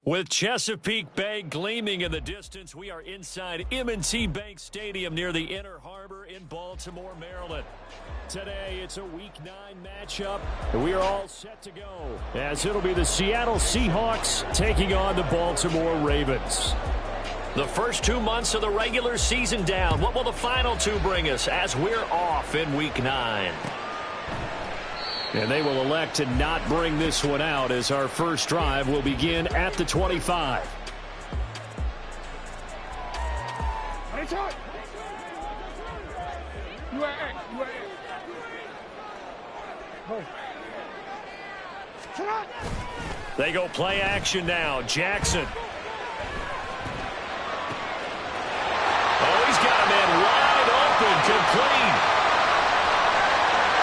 With Chesapeake Bay gleaming in the distance, we are inside M&T Bank Stadium near the Inner Harbor in Baltimore, Maryland. Today, it's a Week 9 matchup, and we are all set to go, as it'll be the Seattle Seahawks taking on the Baltimore Ravens. The first 2 months of the regular season down. What will the final two bring us as we're off in Week 9? And they will elect to not bring this one out as our first drive will begin at the 25. They go play action now. Jackson. Oh, he's got a man wide open, complete.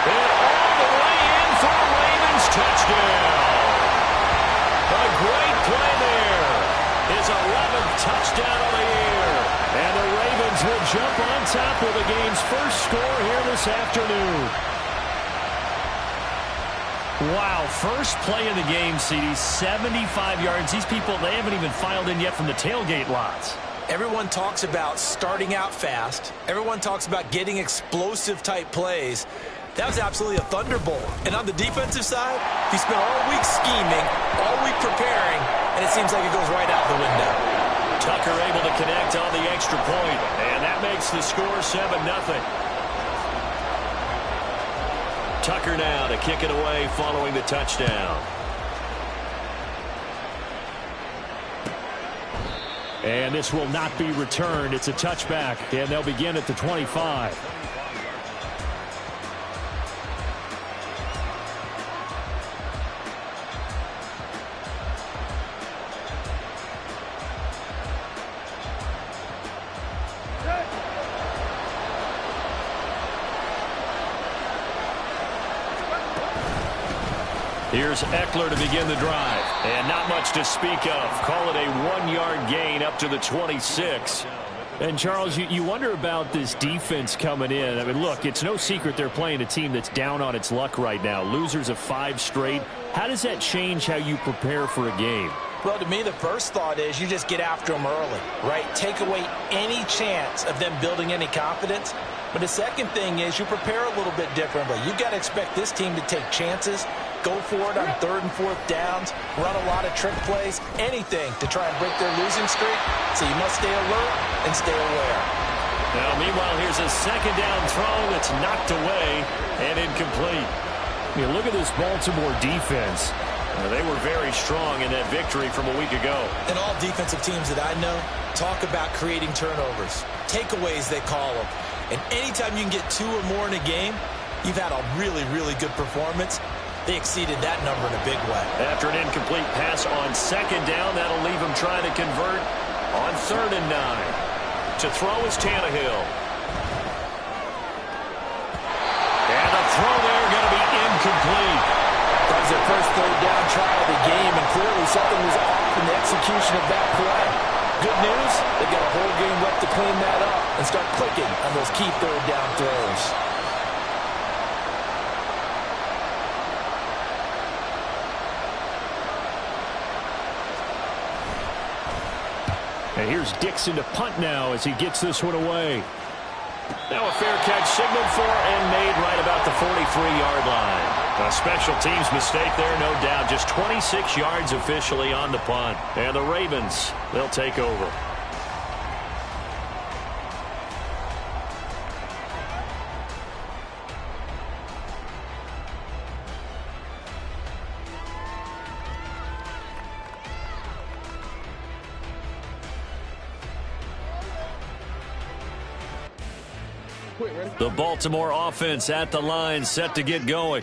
And all the way in for a Ravens touchdown. A great play there. His 11th touchdown of the year. And the Ravens will jump on top with the game's first score here this afternoon. Wow, first play of the game, CD, 75 yards. These people, they haven't even filed in yet from the tailgate lots. Everyone talks about starting out fast. Everyone talks about getting explosive type plays. That was absolutely a thunderbolt. And on the defensive side, he spent all week scheming, all week preparing, and it seems like it goes right out the window. Tucker able to connect on the extra point, and that makes the score 7-0. Tucker now to kick it away following the touchdown. And this will not be returned. It's a touchback, and they'll begin at the 25. Here's Eckler to begin the drive. And not much to speak of. Call it a 1-yard gain up to the 26. And, Charles, you wonder about this defense coming in. I mean, look, it's no secret they're playing a team that's down on its luck right now. Losers of 5 straight. How does that change how you prepare for a game? Well, to me, the first thought is you just get after them early, right? Take away any chance of them building any confidence. But the second thing is you prepare a little bit differently. You've got to expect this team to take chances, go for it on 3rd and 4th downs, run a lot of trick plays, anything to try and break their losing streak. So you must stay alert and stay aware. Now, meanwhile, here's a second down throw that's knocked away and incomplete. You look at this Baltimore defense. They were very strong in that victory from a week ago. And all defensive teams that I know talk about creating turnovers. Takeaways, they call them. And anytime you can get 2 or more in a game, you've had a really, really good performance. They exceeded that number in a big way. After an incomplete pass on 2nd down, that'll leave him trying to convert on 3rd and 9. To throw is Tannehill. And the throw there going to be incomplete. That was their first 3rd down try of the game, and clearly something was off in the execution of that play. Good news, they've got a whole game left to clean that up and start clicking on those key 3rd down throws. And here's Dixon to punt now as he gets this one away. Now a fair catch signaled for and made right about the 43-yard line. A special teams mistake there, no doubt. Just 26 yards officially on the punt. And the Ravens, they'll take over. The Baltimore offense at the line, set to get going.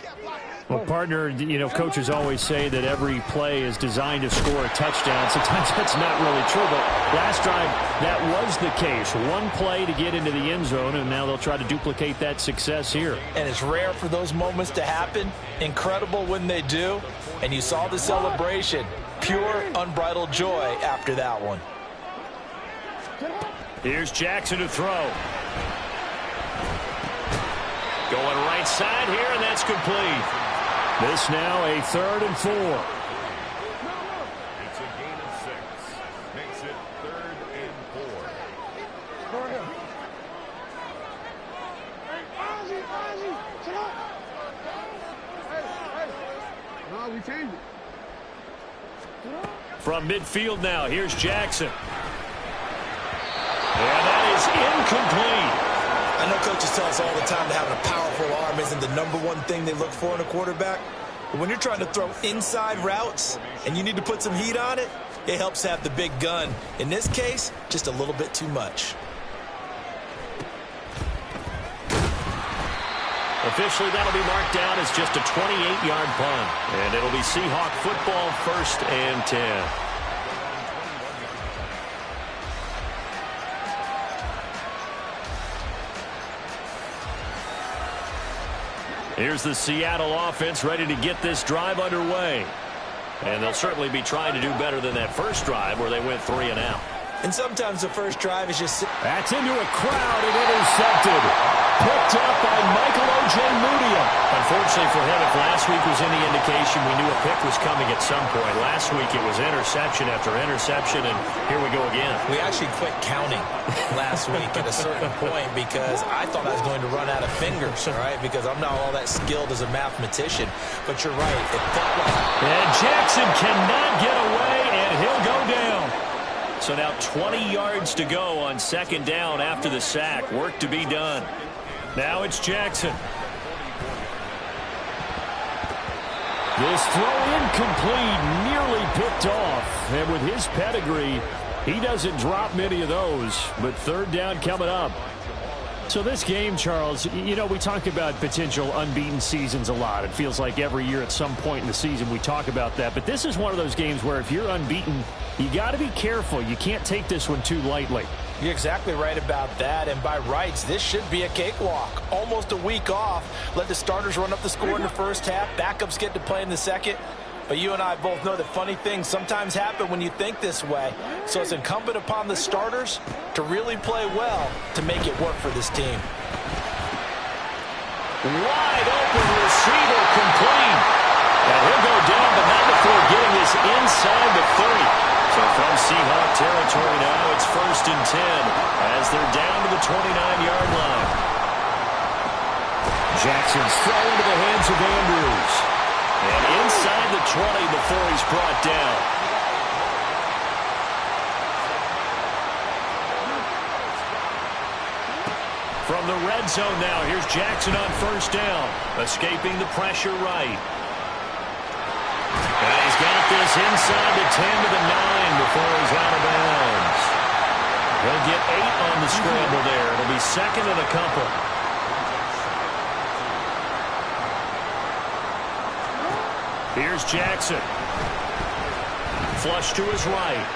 Well, partner, coaches always say that every play is designed to score a touchdown. Sometimes that's not really true, but last drive, that was the case. One play to get into the end zone, and now they'll try to duplicate that success here. And it's rare for those moments to happen. Incredible when they do. And you saw the celebration. Pure, unbridled joy after that one. Here's Jackson to throw. Going right side here, and that's complete. This now a 3rd and 4. We changed it. From midfield now, here's Jackson. And that is incomplete. I know coaches tell us all the time that having a powerful arm isn't the #1 thing they look for in a quarterback. But when you're trying to throw inside routes and you need to put some heat on it, it helps have the big gun. In this case, just a little bit too much. Officially, that'll be marked down as just a 28-yard punt. And it'll be Seahawk football, 1st and 10. Here's the Seattle offense ready to get this drive underway. And they'll certainly be trying to do better than that first drive where they went 3 and out. And sometimes the first drive is just... That's into a crowd and intercepted. Picked up by Michael O.J. Mudia. Unfortunately for him, if last week was any indication, we knew a pick was coming at some point. Last week it was interception after interception, and here we go again. We actually quit counting last week at a certain point because I thought I was going to run out of fingers, all right, because I'm not all that skilled as a mathematician. But you're right. It felt like... And Jackson cannot get away, and he'll go down. So now 20 yards to go on 2nd down after the sack. Work to be done. Now it's Jackson. This throw incomplete, nearly picked off. And with his pedigree, he doesn't drop many of those. But 3rd down coming up. So this game, Charles, you know, we talk about potential unbeaten seasons a lot. It feels like every year at some point in the season we talk about that. But this is one of those games where if you're unbeaten, you got to be careful. You can't take this one too lightly. You're exactly right about that. And by rights, this should be a cakewalk. Almost a week off. Let the starters run up the score in the first half. Backups get to play in the second. But you and I both know that funny things sometimes happen when you think this way. So it's incumbent upon the starters to really play well to make it work for this team. Wide open receiver complete. And he'll go down, but not before getting this inside the 30. So from Seahawk territory now, it's 1st and 10 as they're down to the 29-yard line. Jackson's throw into the hands of Andrews. And inside the 20 before he's brought down. From the red zone now, here's Jackson on 1st down. Escaping the pressure right. And he's got this inside the 10 to the 9 before he's out of bounds. He'll get 8 on the scramble there. It'll be 2nd and a couple. Here's Jackson. Flush to his right.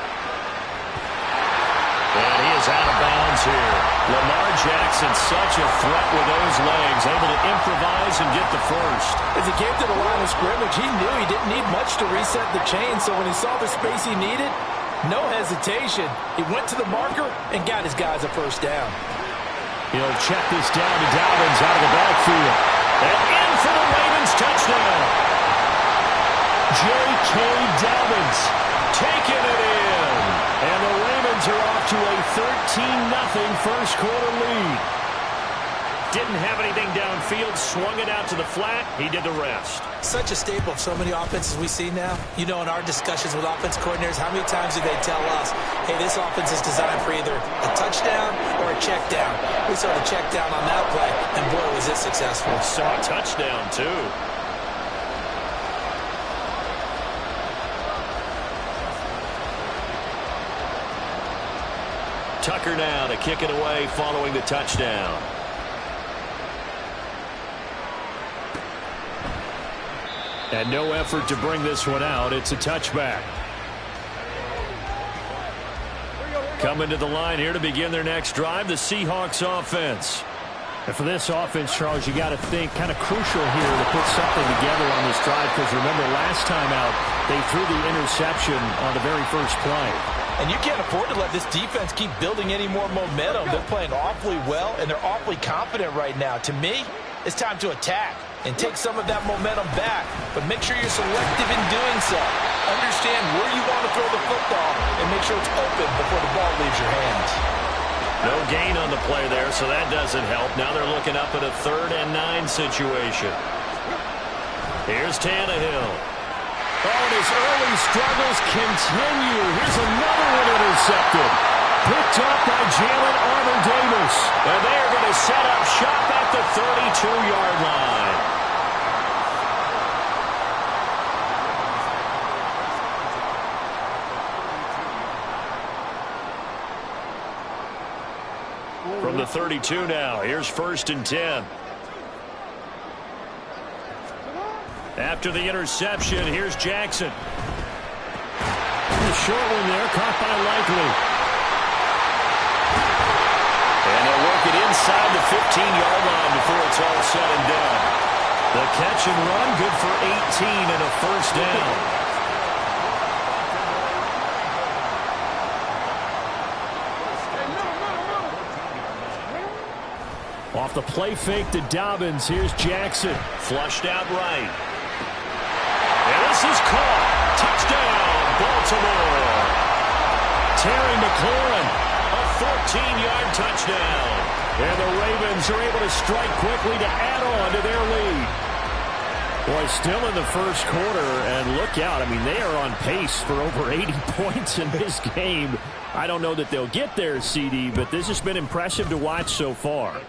And he is out of bounds here. Lamar Jackson, such a threat with those legs, able to improvise and get the first. As he came to the line of scrimmage, he knew he didn't need much to reset the chain, so when he saw the space he needed, no hesitation. He went to the marker and got his guys a 1st down. He'll check this down to Dobbins out of the backfield. And in for the Ravens touchdown. J.K. Dobbins taking it in. And the Ravens are off to a 13-0 first quarter lead. Didn't have anything downfield, swung it out to the flat. He did the rest. Such a staple of so many offenses we see now. You know, in our discussions with offense coordinators, how many times do they tell us, hey, this offense is designed for either a touchdown or a check down. We saw the check down on that play, and boy, was it successful. Saw a touchdown, too. Tucker now to kick it away following the touchdown. And no effort to bring this one out. It's a touchback. Coming to the line here to begin their next drive, the Seahawks offense. And for this offense, Charles, you got to think kind of crucial here to put something together on this drive, because remember last time out, they threw the interception on the very first play. And you can't afford to let this defense keep building any more momentum. They're playing awfully well, and they're awfully confident right now. To me, it's time to attack and take some of that momentum back. But make sure you're selective in doing so. Understand where you want to throw the football and make sure it's open before the ball leaves your hands. No gain on the play there, so that doesn't help. Now they're looking up at a 3rd and 9 situation. Here's Tannehill. Oh, and his early struggles continue. Here's another one intercepted. Picked up by Jalen Armour-Davis. And they are going to set up shop at the 32-yard line. From the 32 now, here's 1st and 10. After the interception, here's Jackson. The short one there, caught by Likely. And they'll work it inside the 15-yard line before it's all said and done. The catch and run, good for 18 and a 1st down. Off the play fake to Dobbins. Here's Jackson. Flushed out right. And this is caught. Touchdown, Baltimore. Terry McLaurin, a 14-yard touchdown. And the Ravens are able to strike quickly to add on to their lead. Boy, still in the first quarter, and look out. I mean, they are on pace for over 80 points in this game. I don't know that they'll get there, CD, but this has been impressive to watch so far.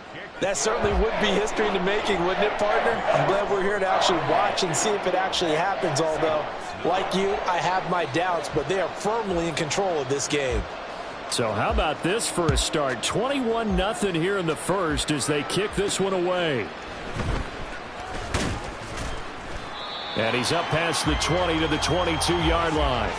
That certainly would be history in the making, wouldn't it, partner? I'm glad we're here to actually watch and see if it actually happens, although, like you, I have my doubts, but they are firmly in control of this game. So how about this for a start? 21-0 here in the first as they kick this one away. And he's up past the 20 to the 22-yard line.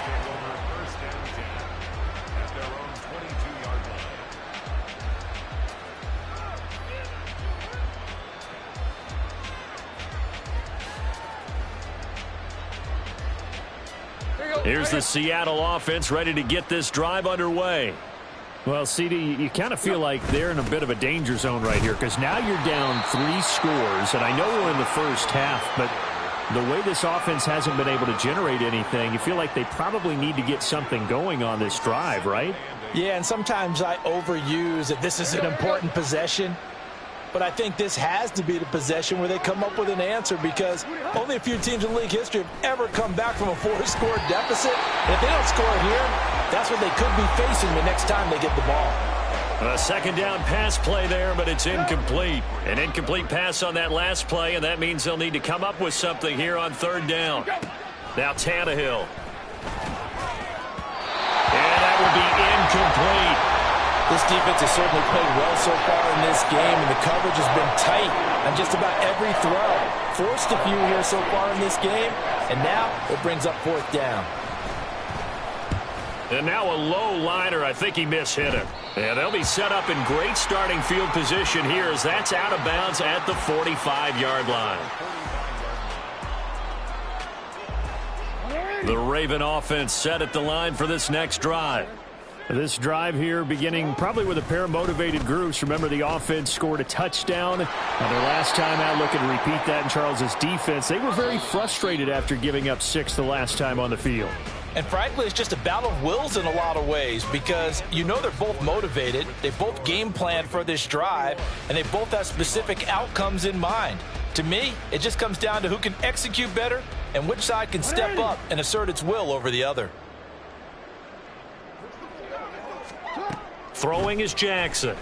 Here's the Seattle offense ready to get this drive underway. Well, CD, you kind of feel like they're in a bit of a danger zone right here because now you're down 3 scores, and I know we're in the first half, but the way this offense hasn't been able to generate anything, you feel like they probably need to get something going on this drive, right? Yeah, and sometimes I overuse that this is an important possession. But I think this has to be the possession where they come up with an answer because only a few teams in league history have ever come back from a 4-score deficit. And if they don't score here, that's what they could be facing the next time they get the ball. A 2nd down pass play there, but it's incomplete. An incomplete pass on that last play, and that means they'll need to come up with something here on 3rd down. Now Tannehill. And that will be incomplete. This defense has certainly played well so far in this game, and the coverage has been tight on just about every throw. Forced a few here so far in this game, and now it brings up 4th down. And now a low liner. I think he mishit it. Yeah, they'll be set up in great starting field position here as that's out of bounds at the 45-yard line. The Raven offense set at the line for this next drive. This drive here beginning probably with a pair of motivated groups. Remember, the offense scored a touchdown on their last time out. Looking to repeat that in Charles's defense. They were very frustrated after giving up 6 the last time on the field. And frankly, it's just a battle of wills in a lot of ways because you know they're both motivated. They both game planned for this drive, and they both have specific outcomes in mind. To me, it just comes down to who can execute better and which side can step up and assert its will over the other. Throwing is Jackson. A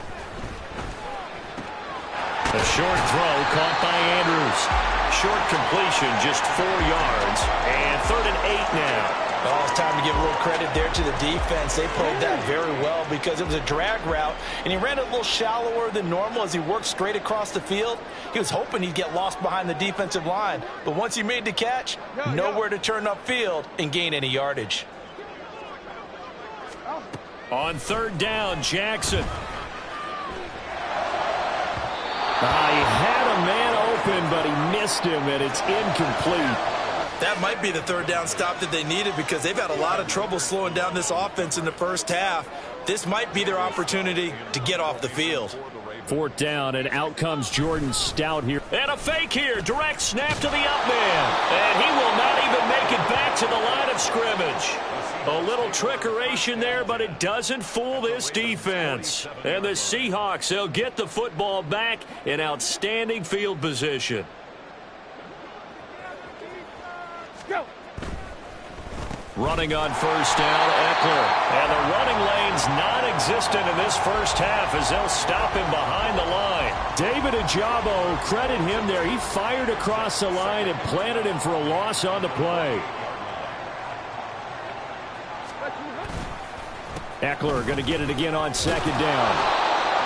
short throw caught by Andrews. Short completion, just 4 yards. And 3rd and 8 now. Oh, it's time to give a little credit there to the defense. They played that very well because it was a drag route, and he ran it a little shallower than normal as he worked straight across the field. He was hoping he'd get lost behind the defensive line, but once he made the catch, nowhere to turn upfield and gain any yardage. On 3rd down, Jackson. He had a man open, but he missed him, and it's incomplete. That might be the 3rd down stop that they needed because they've had a lot of trouble slowing down this offense in the first half. This might be their opportunity to get off the field. 4th down, and out comes Jordan Stout here. And a fake here. Direct snap to the up man. And he will not even make it back to the line of scrimmage. A little trickeration there, but it doesn't fool this defense. And the Seahawks, they'll get the football back in outstanding field position. Running on first down, Eckler. And the running lane's non-existent in this first half as they'll stop him behind the line. David Ajabo, credit him there. He fired across the line and planted him for a loss on the play. Eckler going to get it again on second down.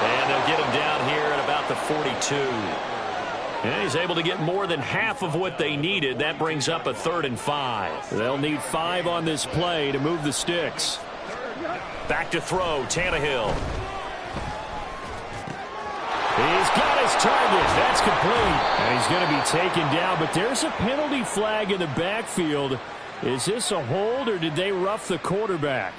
And they'll get him down here at about the 42. And he's able to get more than half of what they needed. That brings up a 3rd and 5. They'll need 5 on this play to move the sticks. Back to throw, Tannehill. He's got his target. That's complete. And he's going to be taken down, but there's a penalty flag in the backfield. Is this a hold, or did they rough the quarterback?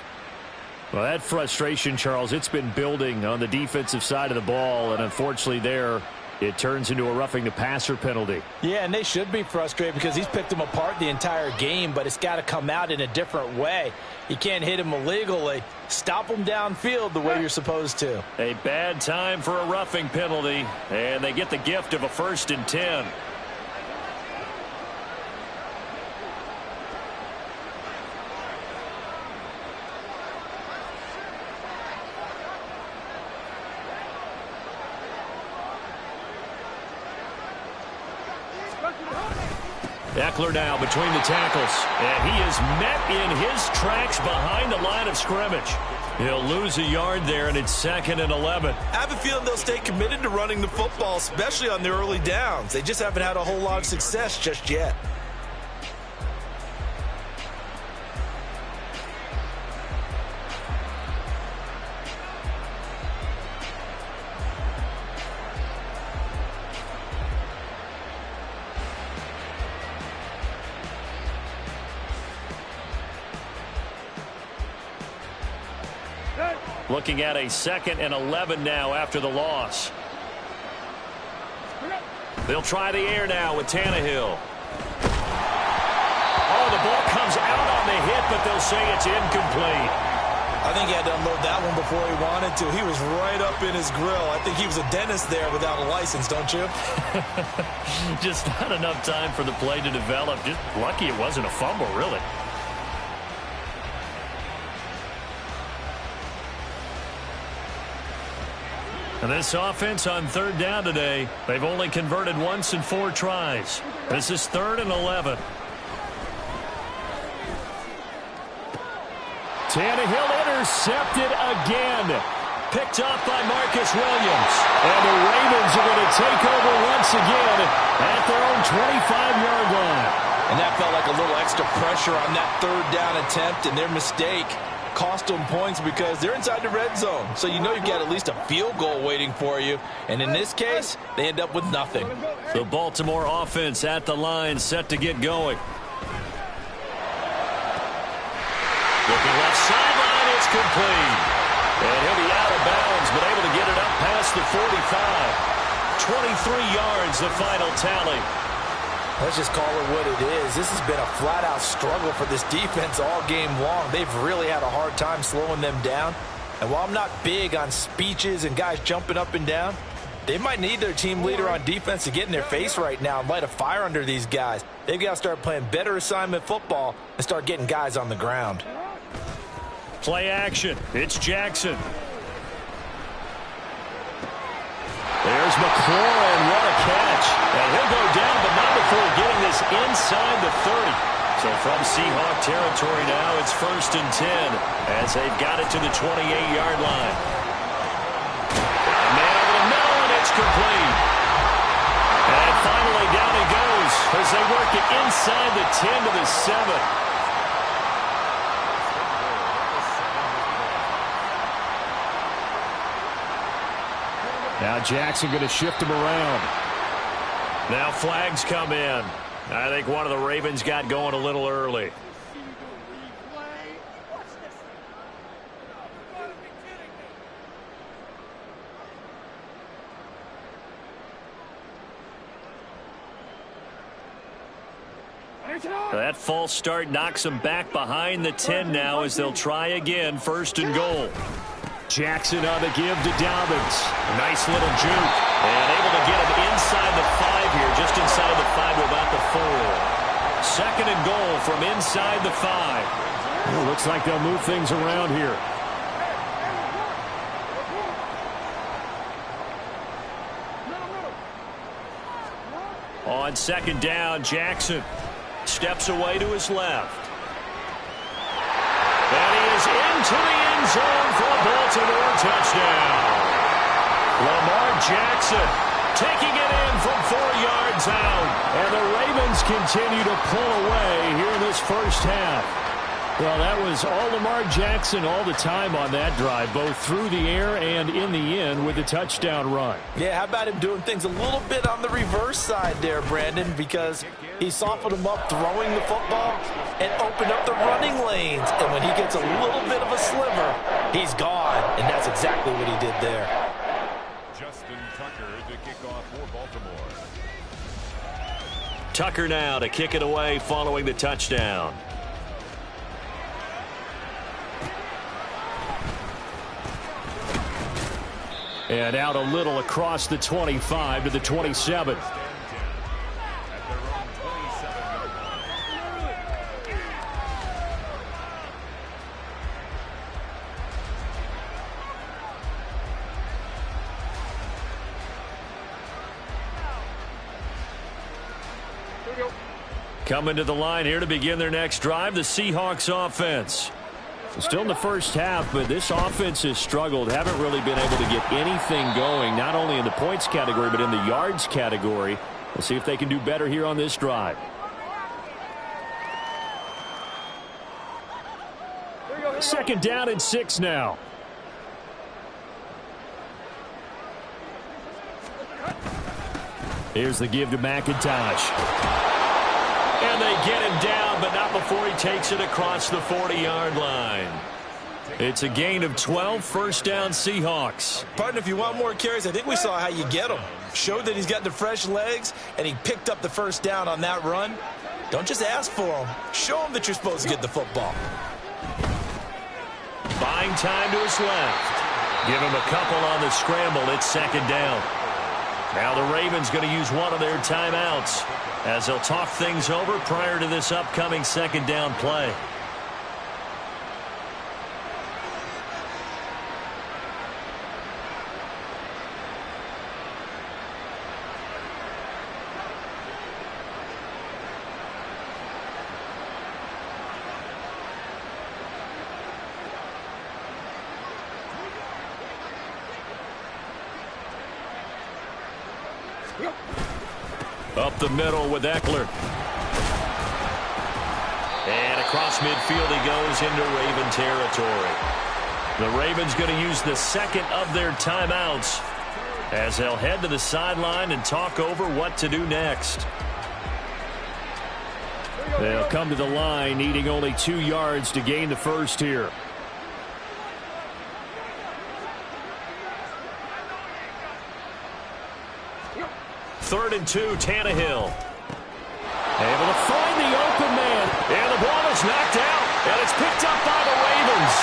Well, that frustration, Charles, it's been building on the defensive side of the ball, and unfortunately there, it turns into a roughing the passer penalty. Yeah, and they should be frustrated because he's picked them apart the entire game, but it's got to come out in a different way. You can't hit him illegally. Stop him downfield the way you're supposed to. A bad time for a roughing penalty, and they get the gift of a 1st and 10. Eckler now between the tackles, and he is met in his tracks behind the line of scrimmage. He'll lose a yard there, and it's 2nd and 11. I have a feeling they'll stay committed to running the football, especially on the early downs. They just haven't had a whole lot of success just yet. Looking at a 2nd and 11 now after the loss. They'll try the air now with Tannehill. Oh, the ball comes out on the hit, but they'll say it's incomplete. I think he had to unload that one before he wanted to. He was right up in his grill. I think he was a dentist there without a license, don't you? Just not enough time for the play to develop. Just lucky it wasn't a fumble, really. And this offense on 3rd down today, they've only converted once in 4 tries. This is 3rd and 11. Tannehill intercepted again. Picked off by Marcus Williams. And the Ravens are going to take over once again at their own 25-yard line. And that felt like a little extra pressure on that 3rd down attempt, and their mistake cost them points because they're inside the red zone. So you know you've got at least a field goal waiting for you. And in this case, they end up with nothing. The Baltimore offense at the line, set to get going. Looking left sideline, it's complete. And he'll be out of bounds, but able to get it up past the 45. 23 yards, the final tally. Let's just call it what it is. This has been a flat-out struggle for this defense all game long. They've really had a hard time slowing them down. And while I'm not big on speeches and guys jumping up and down, they might need their team leader on defense to get in their face right now and light a fire under these guys. They've got to start playing better assignment football and start getting guys on the ground. Play action. It's Jackson. There's McLaurin. What a catch. And he'll go down, but not before getting this inside the 30. So from Seahawk territory now, it's 1st and 10 as they've got it to the 28-yard line. And man over the middle, and it's complete. And finally down he goes as they work it inside the 10 to the 7. Now Jackson going to shift him around. Now flags come in. I think one of the Ravens got going a little early. That false start knocks them back behind the 10 now as they'll try again, 1st and goal. Jackson on the give to Dobbins. Nice little juke. And able to get him inside the 5 here, just inside the 5 to about the 4. 2nd and goal from inside the 5. Well, looks like they'll move things around here. On 2nd down, Jackson steps away to his left. And he is into the end zone for a Baltimore touchdown. Lamar Jackson taking it in from 4 yards out. And the Ravens continue to pull away here in this first half. Well, that was all Lamar Jackson all the time on that drive, both through the air and in the end with a touchdown run. Yeah, how about him doing things a little bit on the reverse side there, Brandon, because he softened him up throwing the football and opened up the running lanes. And when he gets a little bit of a sliver, he's gone. And that's exactly what he did there. Justin Tucker to kick off for Baltimore. Tucker now to kick it away following the touchdown. And out a little across the 25 to the 27. Coming to the line here to begin their next drive, the Seahawks offense. Still in the first half, but this offense has struggled. Haven't really been able to get anything going, not only in the points category, but in the yards category. We'll see if they can do better here on this drive. Second down and 6 now. Here's the give to McIntosh. And they get him down, but not before he takes it across the 40-yard line. It's a gain of 12, 1st down Seahawks. Partner, if you want more carries, I think we saw how you get him. Showed that he's got the fresh legs, and he picked up the 1st down on that run. Don't just ask for him. Show him that you're supposed to get the football. Buying time to his left. Give him a couple on the scramble. It's 2nd down. Now the Ravens going to use one of their timeouts as they'll talk things over prior to this upcoming 2nd down play. Up the middle with Eckler. And across midfield he goes into Raven territory. The Ravens going to use the 2nd of their timeouts as they'll head to the sideline and talk over what to do next. They'll come to the line needing only 2 yards to gain the first here. Third and 2, Tannehill. Able to find the open man. And the ball is knocked out. And it's picked up by the Ravens.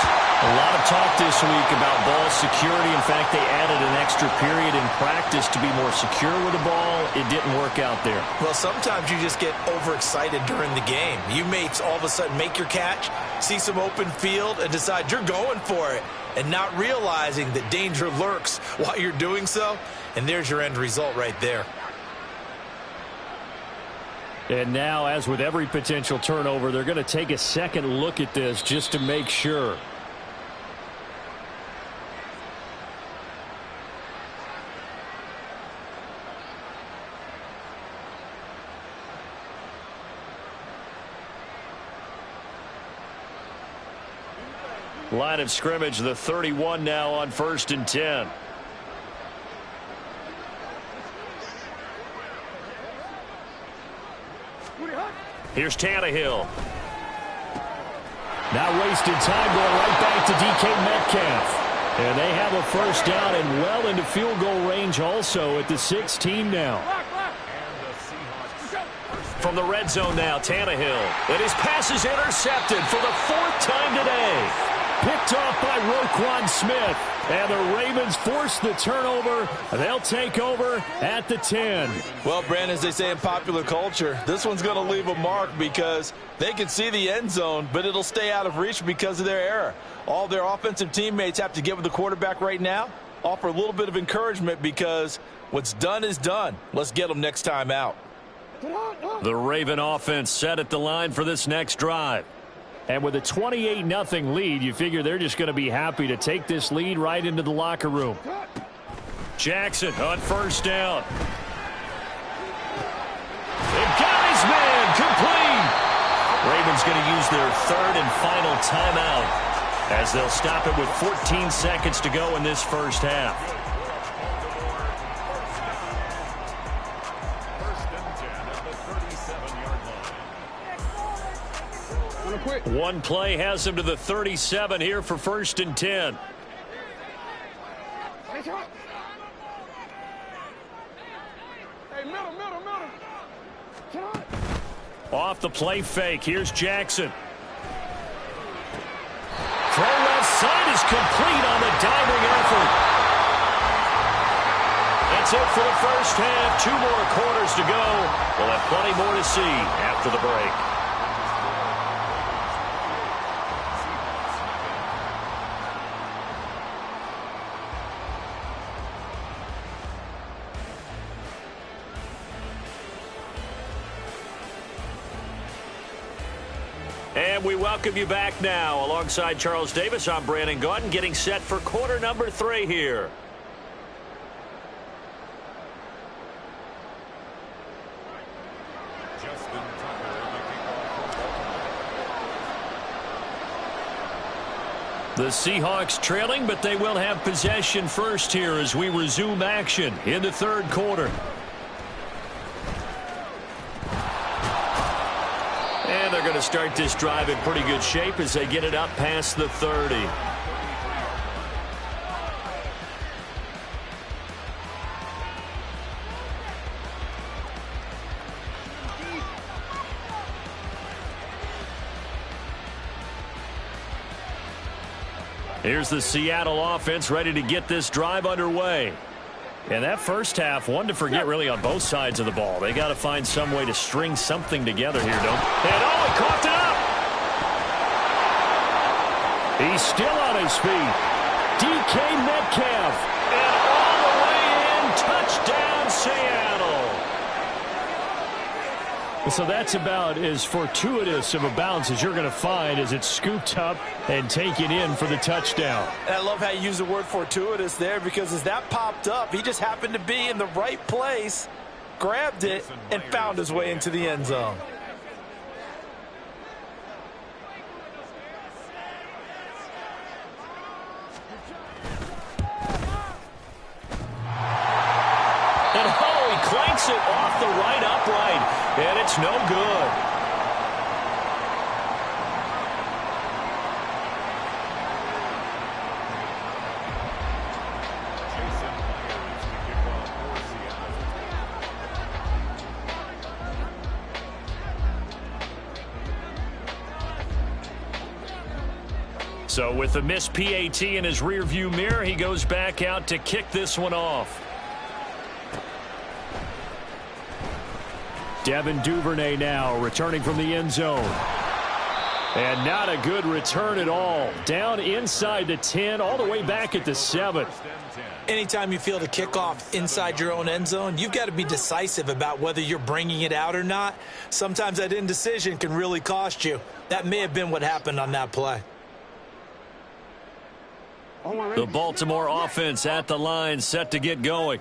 A lot of talk this week about ball security. In fact, they added an extra period in practice to be more secure with the ball. It didn't work out there. Well, sometimes you just get overexcited during the game. You may all of a sudden make your catch, see some open field, and decide you're going for it, and not realizing that danger lurks while you're doing so. And there's your end result right there. And now, as with every potential turnover, they're going to take a second look at this just to make sure. Line of scrimmage, the 31 now on 1st and 10. Here's Tannehill. Not wasting time, going right back to DK Metcalf. And they have a 1st down and well into field goal range also at the 16 now. From the red zone now, Tannehill. And his pass is intercepted for the 4th time today. Picked off by Roquan Smith. And the Ravens force the turnover. They'll take over at the 10. Well, Brandon, as they say in popular culture, this one's going to leave a mark because they can see the end zone, but it'll stay out of reach because of their error. All their offensive teammates have to get with the quarterback right now, offer a little bit of encouragement because what's done is done. Let's get them next time out. The Raven offense set at the line for this next drive. And with a 28-0 lead, you figure they're just going to be happy to take this lead right into the locker room. Jackson on first down. They got his man complete. Ravens going to use their 3rd and final timeout as they'll stop it with 14 seconds to go in this first half. One play has him to the 37 here for 1st and 10. Off the play fake. Here's Jackson. Throw left side is complete on the diving effort. That's it for the first half. 2 more quarters to go. We'll have plenty more to see after the break. And we welcome you back now. Alongside Charles Davis, I'm Brandon Gaudin, getting set for quarter number 3 here. The Seahawks trailing, but they will have possession first here as we resume action in the 3rd quarter. And they're going to start this drive in pretty good shape as they get it up past the 30. Here's the Seattle offense ready to get this drive underway. And that first half, one to forget really on both sides of the ball. They got to find some way to string something together here, don't they? And oh, he coughed it up! He's still on his feet. DK Metcalf. And all the way in, touchdown Seattle. So that's about as fortuitous of a bounce as you're going to find as it's scooped up and taken in for the touchdown. And I love how you use the word fortuitous there because as that popped up, he just happened to be in the right place, grabbed it, and found his way into the end zone. And oh, he clanks it off the right upright. And it's no good. So with the missed PAT in his rearview mirror, he goes back out to kick this one off. Devin Duvernay now returning from the end zone. And not a good return at all. Down inside the 10, all the way back at the 7. Anytime you feel the kickoff inside your own end zone, you've got to be decisive about whether you're bringing it out or not. Sometimes that indecision can really cost you. That may have been what happened on that play. The Baltimore offense at the line, set to get going.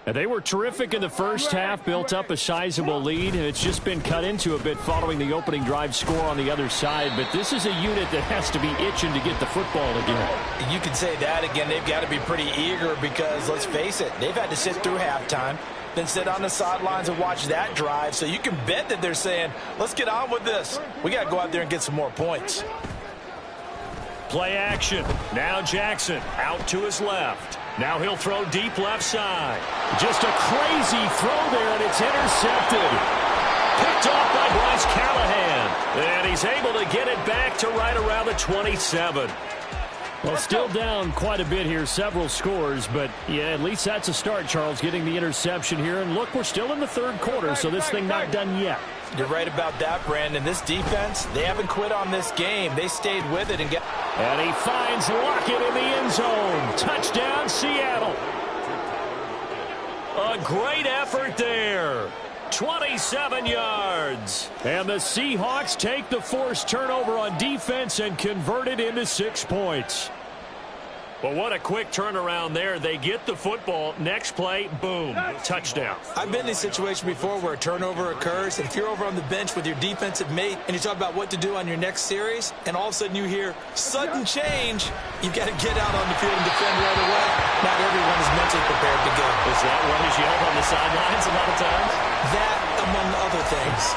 And they were terrific in the first half, built up a sizable lead, and it's just been cut into a bit following the opening drive score on the other side. But this is a unit that has to be itching to get the football again. You can say that again. They've got to be pretty eager because, let's face it, they've had to sit through halftime, then sit on the sidelines and watch that drive. So you can bet that they're saying, let's get on with this. We got to go out there and get some more points. Play action. Now Jackson out to his left. Now he'll throw deep left side. Just a crazy throw there, and it's intercepted. picked off by Bryce Callahan. And he's able to get it back to right around the 27. Well, still down quite a bit here, several scores, but yeah, at least that's a start, Charles, getting the interception here. And look, we're still in the third quarter, so this thing not done yet. You're right about that, Brandon. This defense, they haven't quit on this game. They stayed with it and And he finds Lockett in the end zone. Touchdown, Seattle. A great effort there. 27 yards. And the Seahawks take the forced turnover on defense and convert it into 6 points. Well, what a quick turnaround there. They get the football. Next play, boom, touchdown. I've been in a situation before where a turnover occurs, and if you're over on the bench with your defensive mate and you talk about what to do on your next series, and all of a sudden you hear sudden change, you've got to get out on the field and defend right away. Not everyone is mentally prepared to go. Is that what is yelled on the sidelines a lot of times? That, among other things.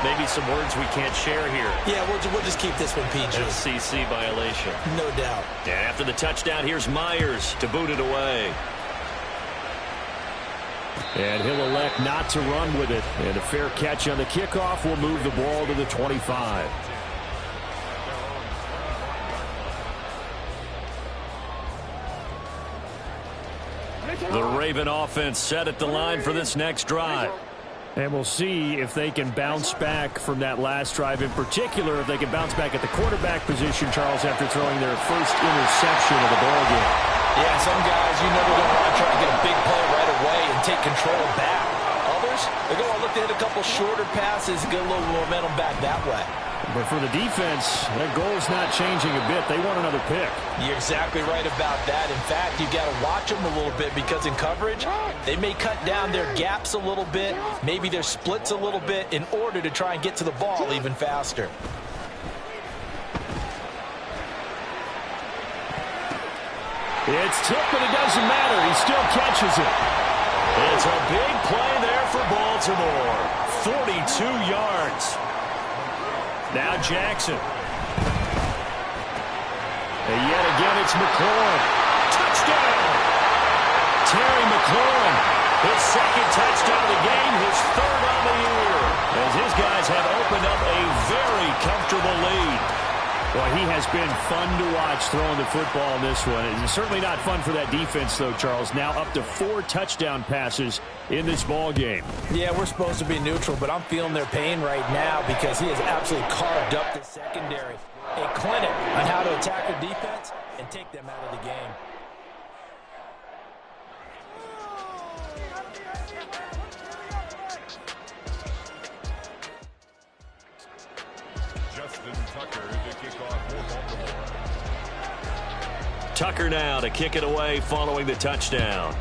Maybe some words we can't share here. Yeah, we'll just keep this one PG. FCC violation. No doubt. And after the touchdown, here's Myers to boot it away. And he'll elect not to run with it. And a fair catch on the kickoff will move the ball to the 25. The Raven offense set at the line for this next drive. And we'll see if they can bounce back from that last drive. In particular, if they can bounce back at the quarterback position, Charles, after throwing their first interception of the ball game. Yeah, some guys, you know, they're going to want to try to get a big play right away and take control back. Others, they're going to look to hit a couple shorter passes, get a little momentum back that way. But for the defense, that goal's not changing a bit. They want another pick. You're exactly right about that. In fact, you've got to watch them a little bit because in coverage, they may cut down their gaps a little bit, maybe their splits a little bit in order to try and get to the ball even faster. It's tipped, but it doesn't matter. He still catches it. It's a big play there for Baltimore. 42 yards. Now Jackson. And yet again, it's McLaurin. Touchdown! Terry McLaurin. His second touchdown of the game, his third on the year. As his guys have opened up a very comfortable lead. Well, he has been fun to watch throwing the football in this one. It's certainly not fun for that defense, though, Charles. Now up to 4 touchdown passes in this ball game. Yeah, we're supposed to be neutral, but I'm feeling their pain right now because he has absolutely carved up the secondary. A clinic on how to attack the defense and take them out of the game. Tucker now to kick it away following the touchdown.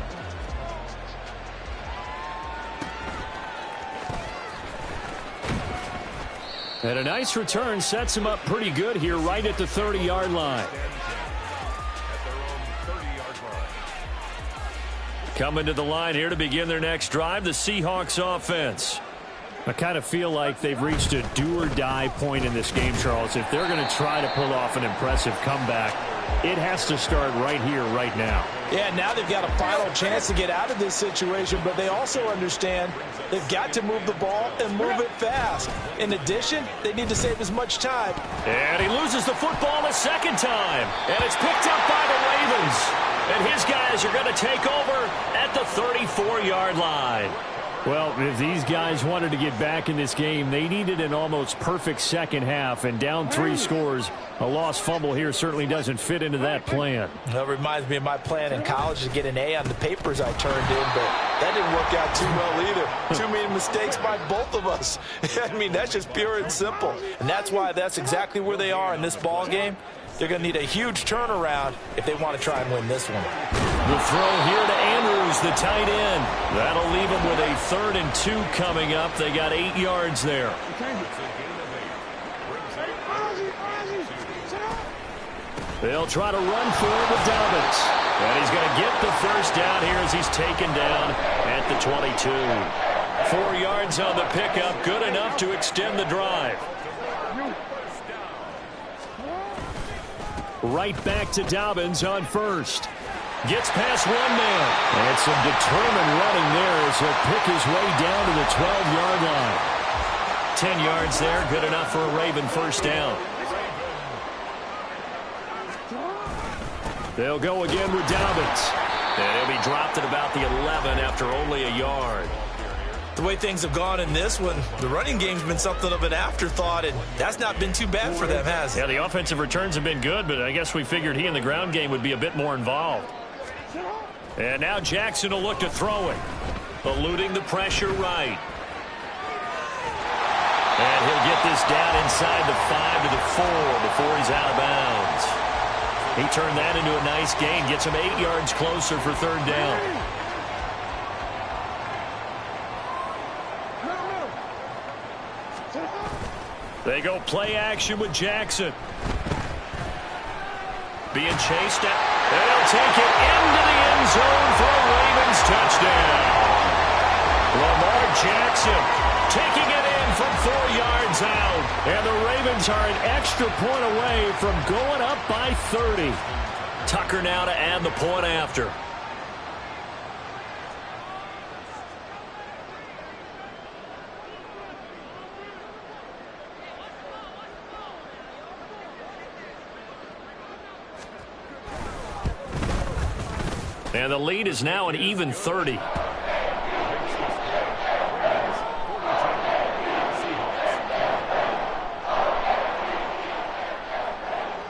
And a nice return sets him up pretty good here right at the 30-yard line. Coming to the line here to begin their next drive, the Seahawks offense. I kind of feel like they've reached a do-or-die point in this game, Charles. If they're going to try to pull off an impressive comeback, it has to start right here, right now. Yeah, now they've got a final chance to get out of this situation, but they also understand they've got to move the ball and move it fast. In addition, they need to save as much time. And he loses the football a second time. And it's picked up by the Ravens. And his guys are going to take over at the 34-yard line. Well, if these guys wanted to get back in this game, they needed an almost perfect second half, and down 3 scores. A lost fumble here certainly doesn't fit into that plan. That reminds me of my plan in college to get an A on the papers I turned in, but that didn't work out too well either. Too many mistakes by both of us. I mean, that's just pure and simple. And that's why that's exactly where they are in this ball game. They're going to need a huge turnaround if they want to try and win this one. The throw here to Andrews, the tight end. That'll leave them with a 3rd and 2 coming up. They got 8 yards there. They'll try to run for it with Dobbins. And he's going to get the first down here as he's taken down at the 22. 4 yards on the pickup, good enough to extend the drive. Right back to Dobbins on first. Gets past one man. And some determined running there as he'll pick his way down to the 12-yard line. 10 yards there. Good enough for a Raven first down. They'll go again with Dobbins. And he'll be dropped at about the 11 after only a yard. The way things have gone in this one, the running game's been something of an afterthought, and that's not been too bad for them, has it? Yeah, the offensive returns have been good, but I guess we figured he in the ground game would be a bit more involved. And now Jackson will look to throw it. Eluding the pressure right. And he'll get this down inside the 5 to the 4 before he's out of bounds. He turned that into a nice gain. Gets him 8 yards closer for third down. They go play action with Jackson. Being chased at. They'll take it into the end zone for a Ravens touchdown. Lamar Jackson taking it in from 4 yards out. And the Ravens are an extra point away from going up by 30. Tucker now to add the point after. And the lead is now an even 30.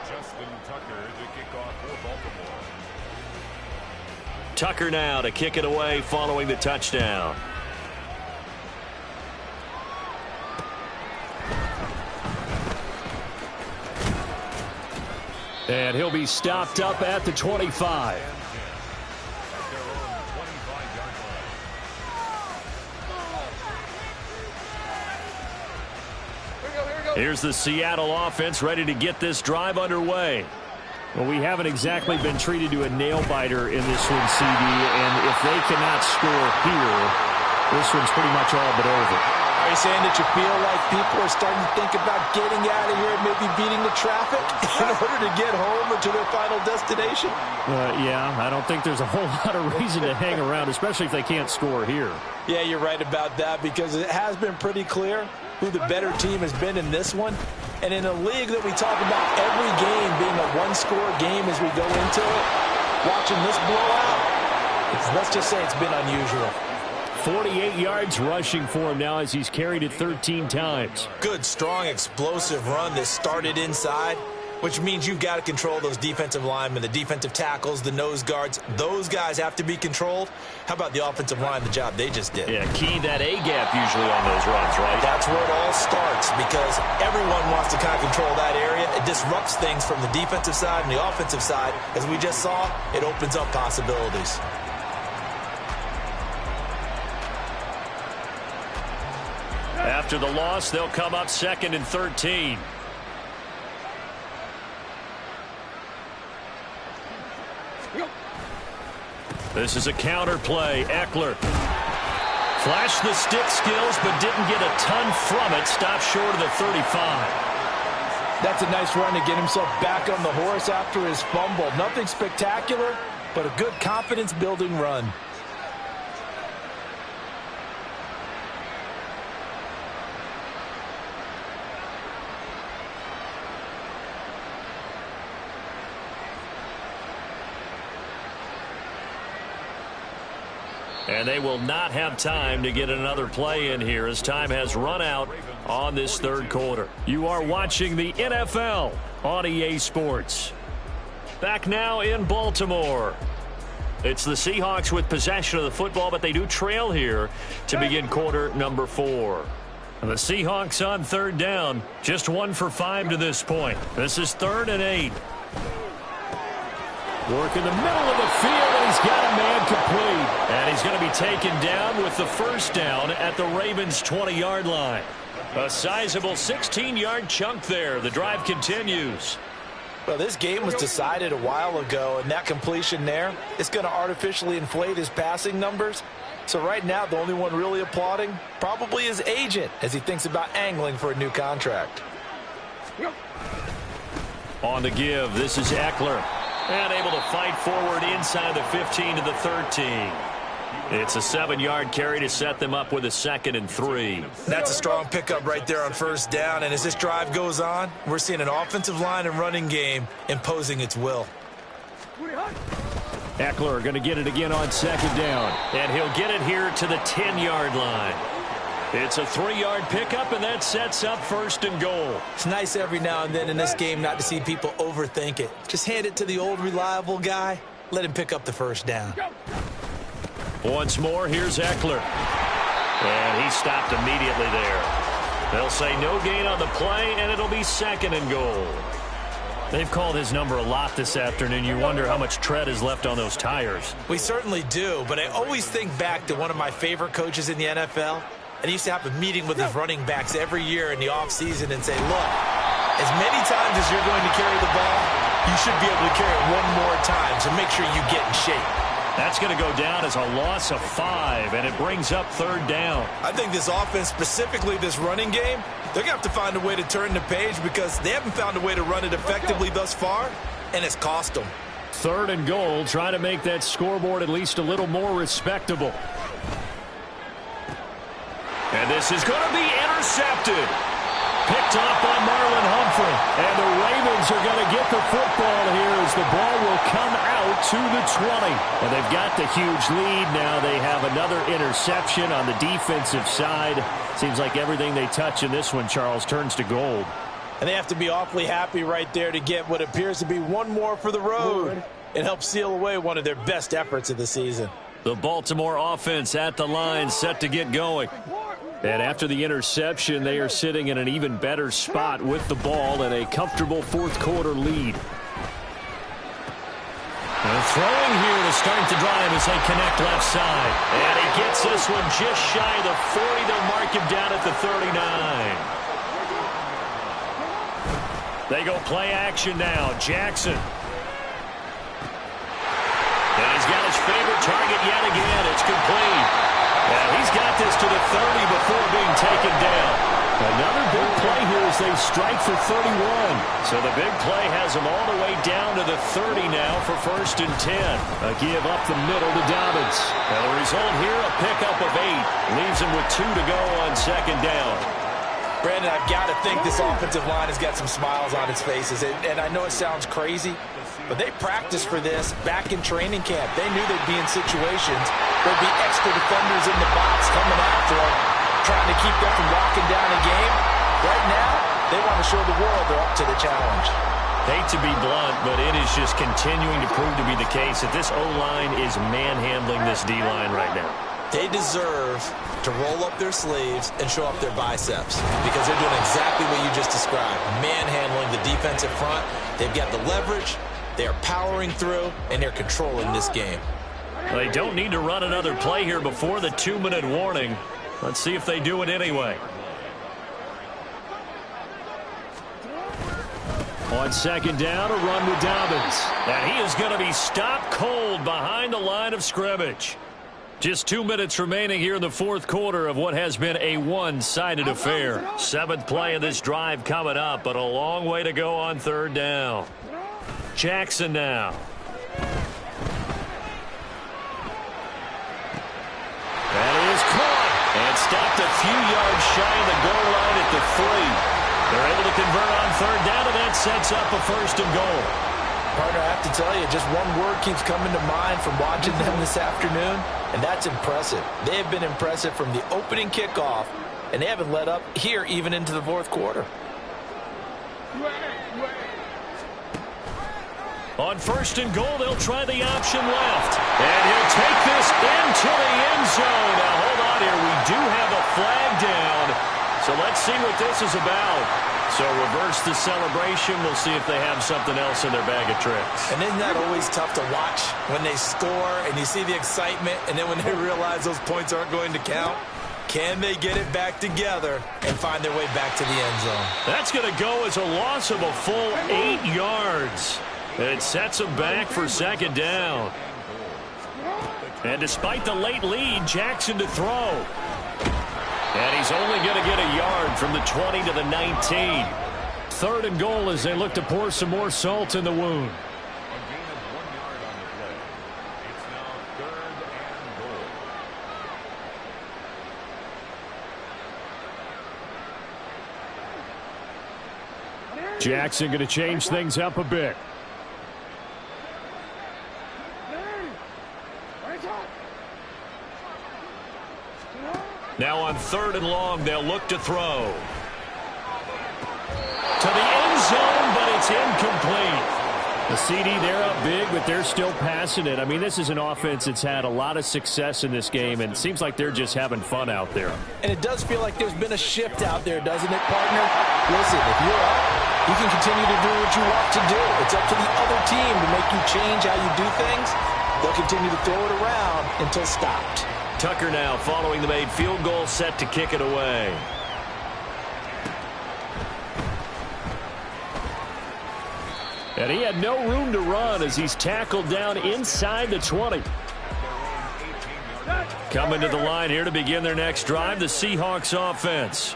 Justin Tucker to kick off for Baltimore. Tucker now to kick it away following the touchdown. And he'll be stopped up at the 25. Here's the Seattle offense ready to get this drive underway. Well, we haven't exactly been treated to a nail-biter in this one, CD, and if they cannot score here, this one's pretty much all but over. Are you saying that you feel like people are starting to think about getting out of here and maybe beating the traffic in order to get home or to their final destination? Yeah, I don't think there's a whole lot of reason to hang around, especially if they can't score here. Yeah, you're right about that, because it has been pretty clear who the better team has been in this one. And in a league that we talk about every game being a one-score game as we go into it, watching this blowout, let's just say it's been unusual. 48 yards rushing for him now as he's carried it 13 times. Good, strong, explosive run that started inside, which means you've got to control those defensive linemen, the defensive tackles, the nose guards. Those guys have to be controlled. How about the offensive line, the job they just did? Yeah, key that A-gap usually on those runs, right? That's where it all starts, because everyone wants to kind of control that area. It disrupts things from the defensive side and the offensive side. As we just saw, it opens up possibilities. After the loss, they'll come up 2nd and 13. This is a counter play. Eckler flashed the stick skills, but didn't get a ton from it. Stopped short of the 35. That's a nice run to get himself back on the horse after his fumble. Nothing spectacular, but a good confidence-building run. And they will not have time to get another play in here as time has run out on this third quarter. You are watching the NFL on EA Sports. Back now in Baltimore. It's the Seahawks with possession of the football, but they do trail here to begin quarter number 4. And the Seahawks on third down, just 1 for 5 to this point. This is 3rd and 8. Work in the middle of the field, and he's got a man complete. And he's going to be taken down with the first down at the Ravens' 20-yard line. A sizable 16-yard chunk there. The drive continues. Well, this game was decided a while ago, and that completion there is going to artificially inflate his passing numbers. So right now, the only one really applauding probably his agent as he thinks about angling for a new contract. On the give, this is Eckler. And able to fight forward inside the 15 to the 13. It's a 7-yard carry to set them up with a 2nd and 3. That's a strong pickup right there on first down. And as this drive goes on, we're seeing an offensive line and running game imposing its will. Eckler going to get it again on 2nd down. And he'll get it here to the 10-yard line. It's a 3-yard pickup, and that sets up 1st and goal. It's nice every now and then in this game not to see people overthink it. Just hand it to the old reliable guy. Let him pick up the first down. Once more, here's Eckler. And he stopped immediately there. They'll say no gain on the play, and it'll be 2nd and goal. They've called his number a lot this afternoon. You wonder how much tread is left on those tires. We certainly do, but I always think back to one of my favorite coaches in the NFL. And he used to have a meeting with his running backs every year in the offseason and say, look, as many times as you're going to carry the ball, you should be able to carry it one more time, so make sure you get in shape. That's going to go down as a loss of 5, and it brings up 3rd down. I think this offense, specifically this running game, they're going to have to find a way to turn the page because they haven't found a way to run it effectively thus far, and it's cost them. 3rd and goal, trying to make that scoreboard at least a little more respectable. And this is going to be intercepted. Picked off by Marlon Humphrey. And the Ravens are going to get the football here as the ball will come out to the 20. And they've got the huge lead. Now they have another interception on the defensive side. Seems like everything they touch in this one, Charles, turns to gold. And they have to be awfully happy right there to get what appears to be one more for the road. It helps seal away one of their best efforts of the season. The Baltimore offense at the line, set to get going. And after the interception, they are sitting in an even better spot with the ball and a comfortable 4th quarter lead. And throwing here to start the drive as they connect left side. And he gets this one just shy of the 40. They'll mark him down at the 39. They go play action now. Jackson. And he's got his favorite target yet again. It's complete. And he's got this to the 30 before being taken down. Another big play here as they strike for 31. So the big play has them all the way down to the 30 now for 1st and 10. A give up the middle to Dobbins. And the result here, a pickup of 8. Leaves him with 2 to go on 2nd down. Brandon, I've got to think this offensive line has got some smiles on its faces. And I know it sounds crazy, but they practiced for this back in training camp. They knew they'd be in situations where there'd be extra defenders in the box coming after them, trying to keep them from locking down a game. Right now, they want to show the world they're up to the challenge. Hate to be blunt, but it is just continuing to prove to be the case that this O-line is manhandling this D-line right now. They deserve to roll up their sleeves and show up their biceps because they're doing exactly what you just described, manhandling the defensive front. They've got the leverage, they're powering through, and they're controlling this game. They don't need to run another play here before the 2-minute warning. Let's see if they do it anyway. On 2nd down, a run with Dobbins. And he is going to be stopped cold behind the line of scrimmage. Just 2 minutes remaining here in the 4th quarter of what has been a one-sided affair. 7th play of this drive coming up, but a long way to go on 3rd down. Jackson now. And he is caught and stopped a few yards shy of the goal line at the 3. They're able to convert on 3rd down, and that sets up a 1st and goal. Partner, I have to tell you, just one word keeps coming to mind from watching them this afternoon, and that's impressive. They have been impressive from the opening kickoff, and they haven't let up here even into the 4th quarter. On 1st and goal, they'll try the option left. And he'll take this into the end zone. Now, hold on here. We do have a flag down. So let's see what this is about. So reverse the celebration. We'll see if they have something else in their bag of tricks. And isn't that always tough to watch when they score and you see the excitement, and then when they realize those points aren't going to count? Can they get it back together and find their way back to the end zone? That's going to go as a loss of a full 8 yards. It sets them back for 2nd down. And despite the late lead, Jackson to throw. And he's only going to get a yard from the 20 to the 19. 3rd and goal as they look to pour some more salt in the wound. Jackson going to change things up a bit. Now on 3rd and long, they'll look to throw. To the end zone, but it's incomplete. The CD, they're up big, but they're still passing it. I mean, this is an offense that's had a lot of success in this game, and it seems like they're just having fun out there. And it does feel like there's been a shift out there, doesn't it, partner? Listen, if you're up, you can continue to do what you want to do. It's up to the other team to make you change how you do things. They'll continue to throw it around until stopped. Tucker now following the made field goal, set to kick it away. And he had no room to run as he's tackled down inside the 20. Coming to the line here to begin their next drive, the Seahawks offense.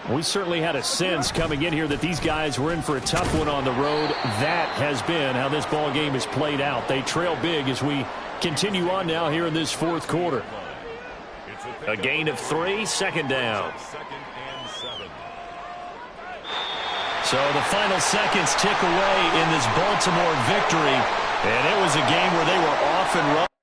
We certainly had a sense coming in here that these guys were in for a tough one on the road. That has been how this ball game has played out. They trail big as we continue on now here in this 4th quarter. A gain of 3, 2nd down. So the final seconds tick away in this Baltimore victory. And it was a game where they were off and running.